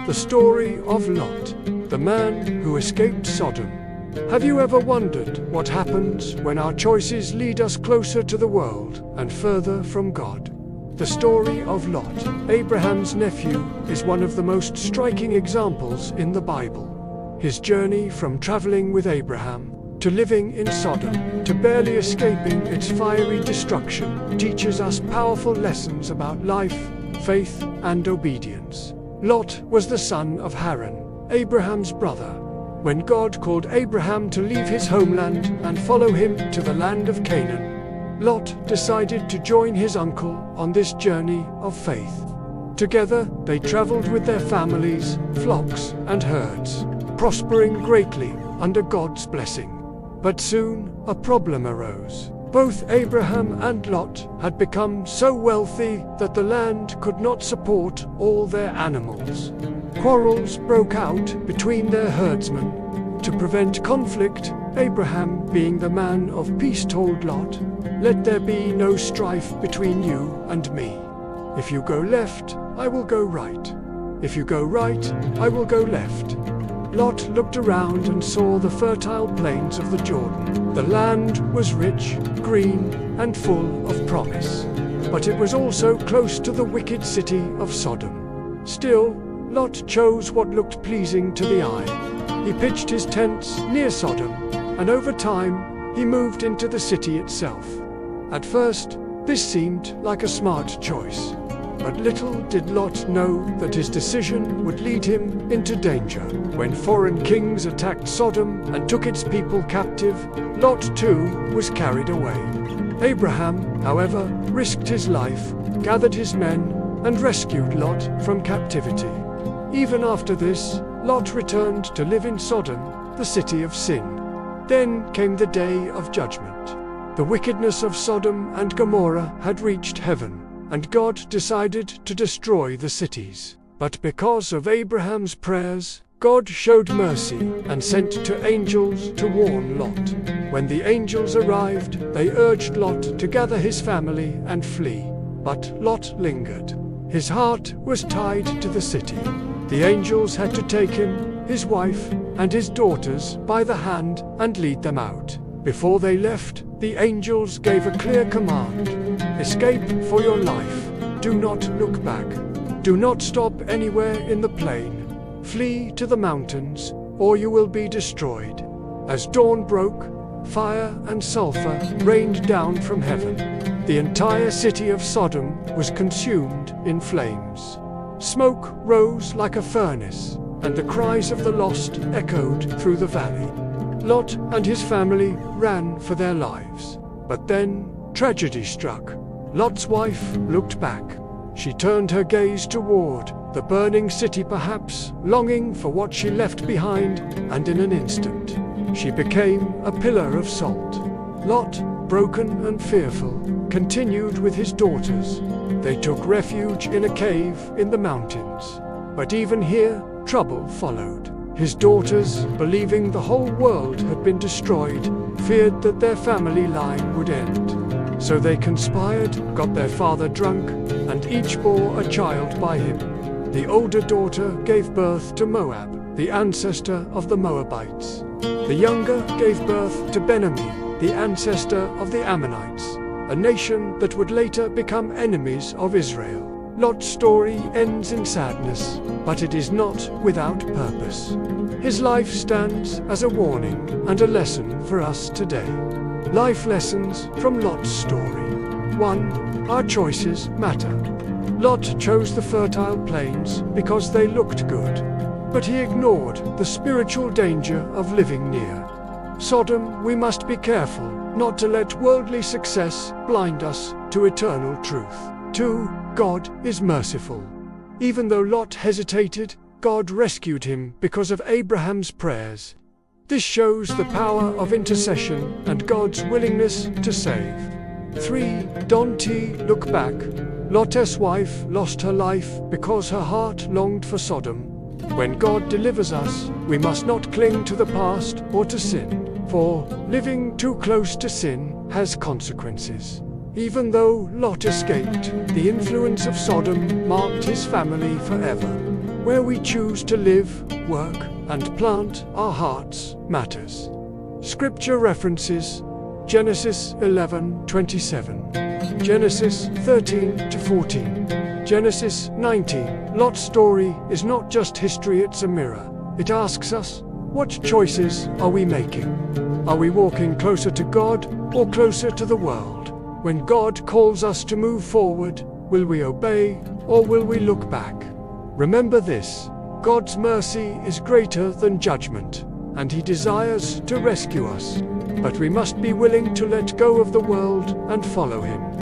The story of Lot, the man who escaped Sodom. Have you ever wondered what happens when our choices lead us closer to the world and further from God? The story of Lot, Abraham's nephew, is one of the most striking examples in the Bible. His journey from traveling with Abraham to living in Sodom, to barely escaping its fiery destruction, teaches us powerful lessons about life, faith, and obedience. Lot was the son of Haran, Abraham's brother. When God called Abraham to leave his homeland and follow him to the land of Canaan, Lot decided to join his uncle on this journey of faith. Together, they traveled with their families, flocks, and herds, prospering greatly under God's blessing. But soon, a problem arose. Both Abraham and Lot had become so wealthy that the land could not support all their animals. Quarrels broke out between their herdsmen. To prevent conflict, Abraham, being the man of peace, told Lot, "Let there be no strife between you and me. If you go left, I will go right. If you go right, I will go left." Lot looked around and saw the fertile plains of the Jordan. The land was rich, green, and full of promise. But it was also close to the wicked city of Sodom. Still, Lot chose what looked pleasing to the eye. He pitched his tents near Sodom, and over time, he moved into the city itself. At first, this seemed like a smart choice. But little did Lot know that his decision would lead him into danger. When foreign kings attacked Sodom and took its people captive, Lot too was carried away. Abraham, however, risked his life, gathered his men, and rescued Lot from captivity. Even after this, Lot returned to live in Sodom, the city of sin. Then came the day of judgment. The wickedness of Sodom and Gomorrah had reached heaven, and God decided to destroy the cities. But because of Abraham's prayers, God showed mercy and sent two angels to warn Lot. When the angels arrived, they urged Lot to gather his family and flee. But Lot lingered. His heart was tied to the city. The angels had to take him, his wife, and his daughters by the hand and lead them out. Before they left, the angels gave a clear command: escape for your life. Do not look back. Do not stop anywhere in the plain. Flee to the mountains, or you will be destroyed. As dawn broke, fire and sulfur rained down from heaven. The entire city of Sodom was consumed in flames. Smoke rose like a furnace, and the cries of the lost echoed through the valley. Lot and his family ran for their lives. But then, tragedy struck. Lot's wife looked back. She turned her gaze toward the burning city, perhaps longing for what she left behind, and in an instant, she became a pillar of salt. Lot, broken and fearful, continued with his daughters. They took refuge in a cave in the mountains. But even here, trouble followed. His daughters, believing the whole world had been destroyed, feared that their family line would end. So they conspired, got their father drunk, and each bore a child by him. The older daughter gave birth to Moab, the ancestor of the Moabites. The younger gave birth to Ben-Ammi, the ancestor of the Ammonites, a nation that would later become enemies of Israel. Lot's story ends in sadness, but it is not without purpose. His life stands as a warning and a lesson for us today. Life lessons from Lot's story. 1. Our choices matter. Lot chose the fertile plains because they looked good, but he ignored the spiritual danger of living near Sodom. We must be careful not to let worldly success blind us to eternal truth. 2. God is merciful. Even though Lot hesitated, God rescued him because of Abraham's prayers. This shows the power of intercession and God's willingness to save. 3. Don't look back. Lot's wife lost her life because her heart longed for Sodom. When God delivers us, we must not cling to the past or to sin, for living too close to sin has consequences. Even though Lot escaped, the influence of Sodom marked his family forever. Where we choose to live, work, and plant our hearts matters. Scripture references: Genesis 11:27, Genesis 13-14, Genesis 19. Lot's story is not just history, it's a mirror. It asks us, what choices are we making? Are we walking closer to God or closer to the world? When God calls us to move forward, will we obey or will we look back? Remember this: God's mercy is greater than judgment, and He desires to rescue us. But we must be willing to let go of the world and follow Him.